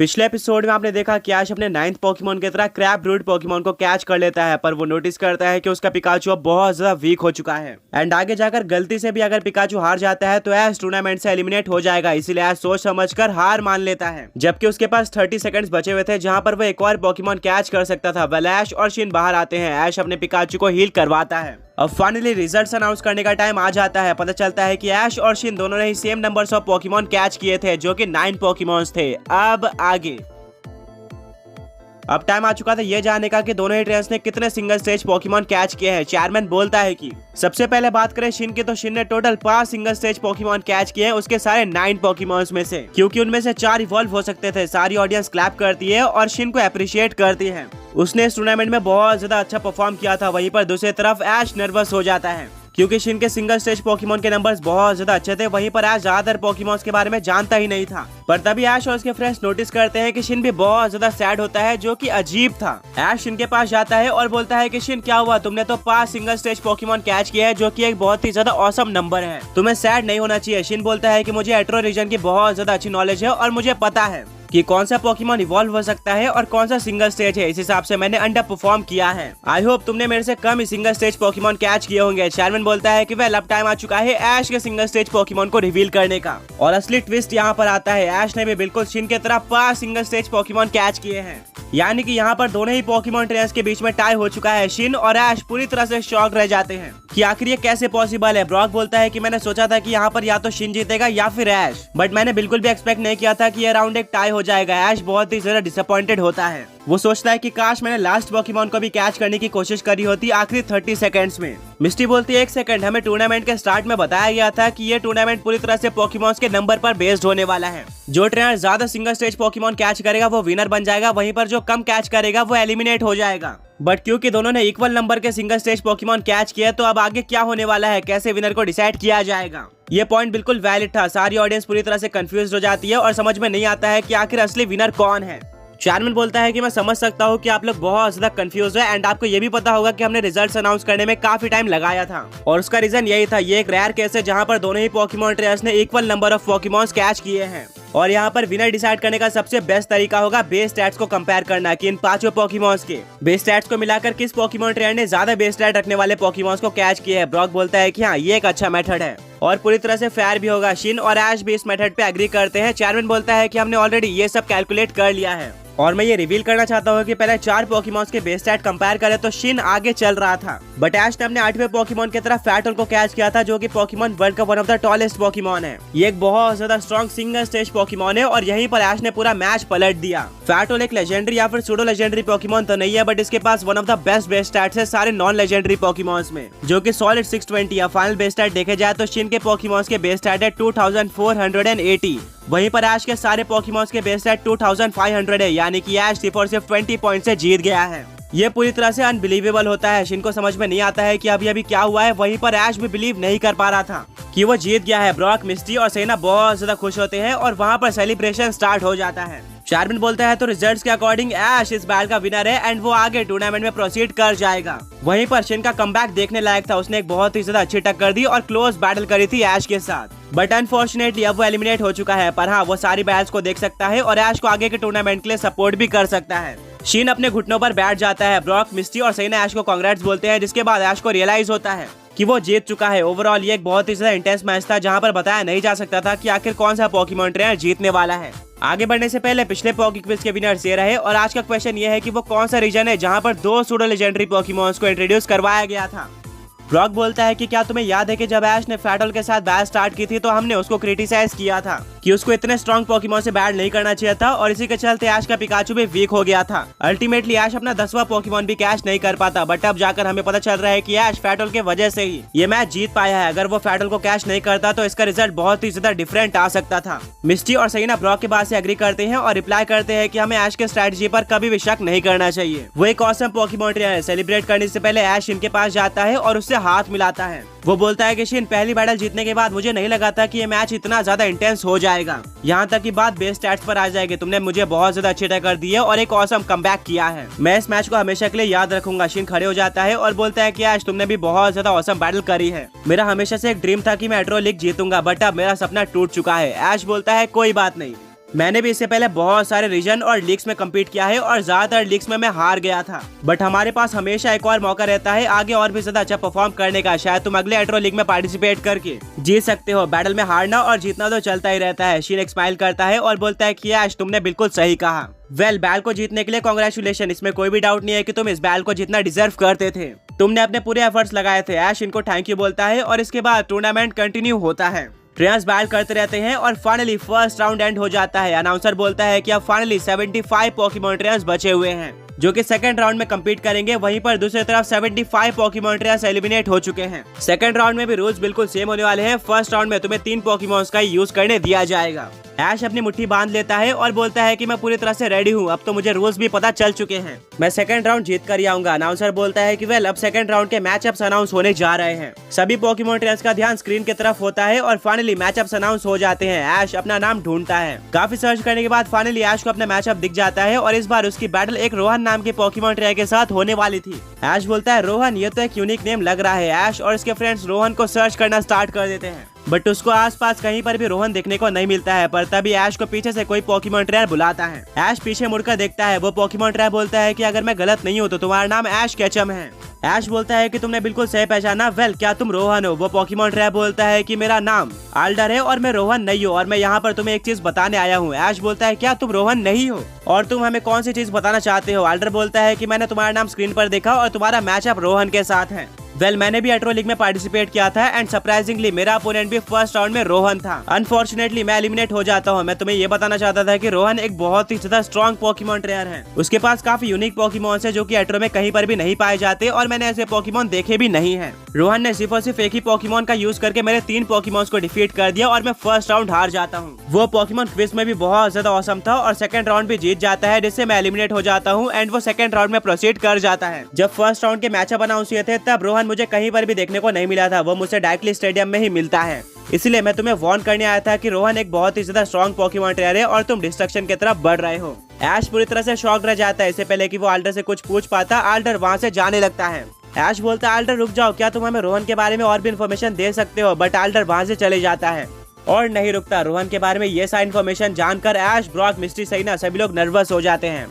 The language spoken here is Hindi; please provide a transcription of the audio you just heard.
पिछले एपिसोड में आपने देखा कि ऐश अपने 9th पोकेमॉन की तरह क्रैब ब्रूड पोकेमॉन को कैच कर लेता है, पर वो नोटिस करता है कि उसका पिकाचू अब बहुत ज्यादा वीक हो चुका है एंड आगे जाकर गलती से भी अगर पिकाचू हार जाता है तो ऐश टूर्नामेंट से एलिमिनेट हो जाएगा। इसीलिए ऐश सोच समझकर हार मान लेता है, जबकि उसके पास 30 सेकंड्स बचे हुए थे जहां पर वो एक और पोकेमॉन कैच कर सकता था। वेल ऐश और शिन बाहर आते हैं। ऐश अपने पिकाचू को हील करवाता है। अब फाइनली रिजल्ट्स अनाउंस करने का टाइम आ जाता है। पता चलता है कि ऐश और शिन दोनों ने ही same numbers of Pokemon catch किए थे, जो कि 9 पोकेमॉन्स थे। अब आगे अब टाइम आ चुका था ये जानने का कि दोनों ही ट्रेनर्स ने कितने सिंगल स्टेज पोकेमॉन कैच किए हैं। चेयरमैन बोलता है कि सबसे पहले बात करें शिन की, तो शिन ने total 5 single stage Pokemon catch किए हैं, उसके सारे 9 पोकेमॉन्स में से, क्योंकि उनमें से 4 इवॉल्व हो सकते थे। सारी ऑडियंस क्लैप करती है और शिन को अप्रिशिएट करती है। उसने इस टूर्नामेंट में बहुत ज्यादा अच्छा परफॉर्म किया था। वहीं पर दूसरी तरफ ऐश नर्वस हो जाता है क्योंकि शिन के सिंगल स्टेज पोकेमॉन के नंबर्स बहुत ज्यादा अच्छे थे। वहीं पर ऐश ज्यादातर पोकेमॉन्स के बारे में जानता ही नहीं था। पर तभी ऐश और उसके फ्रेंड्स नोटिस करते हैं कि शिन भी बहुत ज्यादा सैड होता है, जो कि अजीब था। ऐश शिन के पास जाता है और बोलता है कि शिन क्या हुआ, तुमने तो 5 सिंगल स्टेज पोकेमॉन कैच किया है, जो कि एक बहुत ही ज्यादा ऑसम नंबर है, तुम्हें सैड नहीं होना चाहिए। शिन बोलता है कि मुझे एट्रो रीजन की बहुत ज्यादा अच्छी नॉलेज है और मुझे पता है कि कौन सा पोकेमॉन इवॉल्व हो सकता है और कौन सा सिंगल स्टेज है। इस हिसाब से मैंने अंडर परफॉर्म किया है। आई होप तुमने मेरे से कम ही सिंगल स्टेज पोकेमॉन कैच किए होंगे। चेयरमैन बोलता है कि वेल अब टाइम आ चुका है ऐश के सिंगल स्टेज पोकेमॉन को रिवील करने का। और असली ट्विस्ट यहाँ पर आता है, ऐश ने भी बिल्कुल शिन की तरह 5 सिंगल स्टेज पोकेमॉन कैच किए हैं। यानी कि यहाँ पर दोनों ही पोकेमॉन ट्रेनर्स के बीच में टाई हो चुका है। शिन और ऐश पूरी तरह से शॉक रह जाते हैं कि आखिर ये कैसे पॉसिबल है। ब्रॉक बोलता है कि मैंने सोचा था कि यहाँ पर या तो शिन जीतेगा या फिर ऐश, बट मैंने बिल्कुल भी एक्सपेक्ट नहीं किया था कि ये राउंड एक टाई हो जाएगा। ऐश बहुत ही ज्यादा डिसअपॉइंटेड होता है। वो सोचता है कि काश मैंने लास्ट पोकेमॉन को भी कैच करने की कोशिश करी होती आखिरी 30 सेकंड्स में। मिस्टी बोलती है 1 सेकंड, हमें टूर्नामेंट के स्टार्ट में बताया गया था कि ये टूर्नामेंट पूरी तरह से पोकेमॉन्स के नंबर पर बेस्ड होने वाला है। जो ट्रेनर ज्यादा सिंगल स्टेज पोकेमॉन कैच करेगा वो विनर बन जाएगा, वहीं पर जो कम कैच करेगा वो एलिमिनेट हो जाएगा। बट क्योंकि दोनों ने इक्वल नंबर के सिंगल स्टेज पोकेमॉन कैच किया, तो अब आगे क्या होने वाला है, कैसे विनर को डिसाइड किया जाएगा। ये पॉइंट बिल्कुल वैलिड था। सारी ऑडियंस पूरी तरह से कंफ्यूज हो जाती है और समझ में नहीं आता है कि आखिर असली विनर कौन है। चेयरमैन बोलता है कि मैं समझ सकता हूँ कि आप लोग बहुत ज्यादा कंफ्यूज है एंड आपको ये भी पता होगा कि हमने रिजल्ट्स अनाउंस करने में काफी टाइम लगाया था, और उसका रीजन यही था, ये एक रेयर केस है जहाँ पर दोनों ही पोकेमॉन ट्रेनर्स ने equal number of Pokémons catch किए हैं। और यहाँ पर विनर डिसाइड करने का सबसे बेस्ट तरीका होगा बेस स्टैट्स को कंपेयर करना, कि इन 5 पोकेमॉन्स के बेस स्टैट्स को मिलाकर किस पोकेमॉन ट्रेनर ने ज्यादा बेस स्टैट रखने वाले पोकेमॉन्स को कैच किए है। ब्रॉक बोलता है कि हाँ ये एक अच्छा मेथड है और पूरी तरह से फेयर भी होगा। शिन और ऐश भी इस मेथड पे एग्री करते हैं। चेयरमैन बोलता है कि हमने ऑलरेडी ये सब कैलकुलेट कर लिया है और मैं ये रिवील करना चाहता हूँ कि पहले 4 पोकेमॉन्स के बेस स्टैट कंपेयर करें तो शिन आगे चल रहा था, बट ऐश ने अपने 8वें पोकेमॉन की तरफ फैटल को कैच किया था, जो कि पोकेमॉन वर्ल्ड का one of the tallest Pokemon है। ये एक बहुत ज्यादा स्ट्रॉन्ग सिंगल स्टेज पोकेमॉन है और यहीं पर ऐश ने पूरा मैच पलट दिया। फैटल एक लेजेंडरी या फिर सूडो लेजेंडरी पोकेमॉन तो नहीं है, बट इसके पास one of the best base stats है सारे नॉन लेजेंडरी पोकेमॉन्स में, जो कि सॉलिड 620 या फाइनल बेस स्टैट देखे जाए तो शिन के पोकेमॉन्स के बेस स्टैट है 2480। वहीं पर ऐश के सारे पोकेमॉन्स के बेस स्टैट 2500 है, यानी कि ऐश सिर्फ और सिर्फ 20 पॉइंट से जीत गया है। ये पूरी तरह से अनबिलीवेबल होता है। शिन को समझ में नहीं आता है कि अभी क्या हुआ है। वहीं पर ऐश भी बिलीव नहीं कर पा रहा था कि वो जीत गया है। ब्रॉक, मिस्टी और सेना बहुत ज्यादा खुश होते हैं और वहाँ पर सेलिब्रेशन स्टार्ट हो जाता है। चेयरमैन बोलता है तो रिजल्ट्स के अकॉर्डिंग ऐश इस बैटल का विनर है एंड वो आगे टूर्नामेंट में प्रोसीड कर जाएगा। वहीं पर शिन का कमबैक देखने लायक था। उसने एक बहुत ही ज्यादा अच्छी टक्कर दी और क्लोज बैटल करी थी ऐश के साथ, बट अनफॉर्चुनेटली अब वो एलिमिनेट हो चुका है। पर हाँ, वो सारी बैटल्स को देख सकता है और ऐश को आगे के टूर्नामेंट के लिए सपोर्ट भी कर सकता है। शिन अपने घुटनों पर बैठ जाता है। ब्रॉक, मिस्टी और सेना ऐश को कांग्रेट्स बोलते हैं, जिसके बाद ऐश को रियलाइज होता है कि वो जीत चुका है। ओवरऑल ये एक बहुत ही ज्यादा इंटेंस मैच था, जहाँ पर बताया नहीं जा सकता था कि आखिर कौन सा पोकेमॉन ट्रेनर जीतने वाला है। आगे बढ़ने से पहले पिछले पोके क्विज के विनर्स ये रहे और आज का क्वेश्चन ये है कि वो कौन सा रीजन है जहाँ पर 2 सूडो लेजेंडरी पोकेमॉन्स को इंट्रोड्यूस करवाया गया था। ब्रॉक बोलता है कि क्या तुम्हें याद है कि जब ऐश ने फैटल के साथ बैट स्टार्ट की थी तो हमने उसको क्रिटिसाइज किया था कि उसको इतने स्ट्रॉन्ग पोकेमॉन से बैट नहीं करना चाहिए था और इसी के चलते ऐश का पिकाचू भी वीक हो गया था। अल्टीमेटली ऐश अपना 10वां पोकेमॉन भी कैच नहीं कर पाता, बट अब जाकर हमें पता चल रहा है कि ऐश फैटल के वजह से ही ये मैच जीत पाया है। अगर वो फैटल को कैच नहीं करता तो इसका रिजल्ट बहुत ही ज्यादा डिफरेंट आ सकता था। मिस्टी और सहीना ब्रॉक के बात से एग्री करते हैं और रिप्लाई करते हैं कि हमें ऐश के स्ट्रेटजी पर कभी भी शक नहीं करना चाहिए। वो एक ऑसम पोकेमॉन ट्रेनर है। सेलिब्रेट करने से पहले ऐश इनके पास जाता है और उससे हाथ मिलाता है। वो बोलता है कि शिन, पहली बैटल जीतने के बाद मुझे नहीं लगा था कि ये मैच इतना ज्यादा इंटेंस हो जाएगा। यहाँ तक की बात बेस स्टैट्स पर आ जाएगी। तुमने मुझे बहुत ज्यादा अच्छी टक्कर दी है और एक ऑसम कमबैक किया है। मैं इस मैच को हमेशा के लिए याद रखूंगा। शिन खड़े हो जाता है और बोलता है कि आज तुमने भी बहुत ज्यादा ऑसम बैटल करी है। मेरा हमेशा से एक ड्रीम था कि मैं एट्रो लीग जीतूंगा, बट अब मेरा सपना टूट चुका है। ऐश बोलता है कोई बात नहीं, मैंने भी इससे पहले बहुत सारे रीजन और लीग्स में कम्पीट किया है और ज्यादातर लीग्स में मैं हार गया था, बट हमारे पास हमेशा एक और मौका रहता है आगे और भी ज्यादा अच्छा परफॉर्म करने का। शायद तुम अगले एट्रो लीग में पार्टिसिपेट करके जीत सकते हो। बैटल में हारना और जीतना तो चलता ही रहता है। शिन एक स्माइल करता है और बोलता है कि ऐश तुमने बिल्कुल सही कहा। वेल, बैल को जीतने के लिए कांग्रेचुलेशन। इसमें कोई भी डाउट नहीं है कि तुम इस बैल को जितना डिजर्व करते थे। तुमने अपने पूरे एफर्ट्स लगाए थे। ऐश इनको थैंक यू बोलता है और इसके बाद टूर्नामेंट कंटिन्यू होता है। ट्रेंस बैल करते रहते हैं और फाइनली फर्स्ट राउंड एंड हो जाता है। अनाउंसर बोलता है कि अब फाइनली 75 पोकेमॉन ट्रेंस बचे हुए हैं जो कि सेकंड राउंड में कम्पीट करेंगे। वहीं पर दूसरी तरफ 75 पोकेमॉन ट्रेंस एलिमिनेट हो चुके हैं। सेकंड राउंड में भी रूल्स बिल्कुल सेम होने वाले हैं। फर्स्ट राउंड में तुम्हें 3 पोकेमॉन्स का यूज करने दिया जाएगा। ऐश अपनी मुट्ठी बांध लेता है और बोलता है कि मैं पूरी तरह से रेडी हूँ। अब तो मुझे रूल्स भी पता चल चुके हैं। मैं सेकंड राउंड जीत कर ही आऊंगा। अनाउंसर बोलता है कि वेल, अब सेकंड राउंड के मैचअप्स अनाउंस होने जा रहे हैं। सभी पोकेमॉन ट्रेंस का ध्यान स्क्रीन की तरफ होता है और फाइनली मैचअप्स अनाउंस हो जाते हैं। ऐश अपना नाम ढूंढता है। काफी सर्च करने के बाद फाइनली ऐश को अपना मैचअप दिख जाता है और इस बार उसकी बैटल एक रोहन नाम के पोकेमॉन ट्रेनर के साथ होने वाली थी। ऐश बोलता है रोहन, ये तो एक यूनिक नेम लग रहा है। ऐश और उसके फ्रेंड्स रोहन को सर्च करना स्टार्ट कर देते हैं, बट उसको आसपास कहीं पर भी रोहन देखने को नहीं मिलता है। पर तभी ऐश को पीछे से कोई पोकेमॉन ट्रेनर बुलाता है। ऐश पीछे मुड़कर देखता है। वो पोकेमॉन ट्रेनर बोलता है कि अगर मैं गलत नहीं हूँ तो तुम्हारा नाम ऐश केचम है। ऐश बोलता है कि तुमने बिल्कुल सही पहचाना। वेल, क्या तुम रोहन हो? वो पोकेमॉन ट्रेनर बोलता है कि मेरा नाम आल्डर है और मैं रोहन नहीं हूँ और मैं यहाँ पर तुम्हें एक चीज बताने आया हूँ। ऐश बोलता है क्या तुम रोहन नहीं हो और तुम हमें कौन सी चीज बताना चाहते हो? आल्डर बोलता है कि मैंने तुम्हारा नाम स्क्रीन पर देखा और तुम्हारा मैचअप रोहन के साथ है। वेल, मैंने भी एट्रो लीग में पार्टिसिपेट किया था एंड सरप्राइजिंगली मेरा अपोनेंट भी फर्स्ट राउंड में रोहन था। अनफॉर्चुनेटली मैं एलिमिनेट हो जाता हूँ। मैं तुम्हें ये बताना चाहता था कि रोहन एक बहुत ही ज्यादा स्ट्रॉन्ग पोकेमॉन ट्रेनर है। उसके पास काफी यूनिक पोकेमॉन है जो कि एट्रो में कहीं पर भी नहीं पाए जाते और मैंने ऐसे पोकेमॉन देखे भी नहीं है। रोहन ने सिर्फ और सिर्फ एक ही पोकेमॉन का यूज करके मेरे 3 पोकेमॉन्स को डिफीट कर दिया और मैं फर्स्ट राउंड हार जाता हूँ। वो पोकेमॉन क्विज में भी बहुत ज्यादा ऑसम था और सेकंड राउंड भी जीत जाता है, जिससे मैं एलिमिनेट हो जाता हूँ एंड वो सेकंड राउंड में प्रोसीड कर जाता है। जब फर्स्ट राउंड के मैचअप अनाउंस हुए थे तब रोहन मुझे कहीं पर भी देखने को नहीं मिला था। वो मुझसे डायरेक्टली स्टेडियम में ही मिलता है। इसलिए मैं तुम्हें वार्न करने आया था कि रोहन एक बहुत ही ज्यादा स्ट्रॉन्ग पोकेमॉन ट्रेनर है और तुम डिस्ट्रक्शन की तरफ बढ़ रहे हो। ऐश पूरी तरह से शॉक रह जाता है। इससे पहले कि वो आल्डर से कुछ पूछ पाता, आल्डर वहाँ से जाने लगता है। ऐश बोलता है आल्डर रुक जाओ, क्या तुम हमें रोहन के बारे में और भी इन्फॉर्मेशन दे सकते हो? बट आल्डर वहाँ से चले जाता है और नहीं रुकता। रोहन के बारे में ये सारी इन्फॉर्मेशन जानकर ऐश, ब्रॉक, मिस्ट्री सही ना सभी लोग नर्वस हो जाते हैं।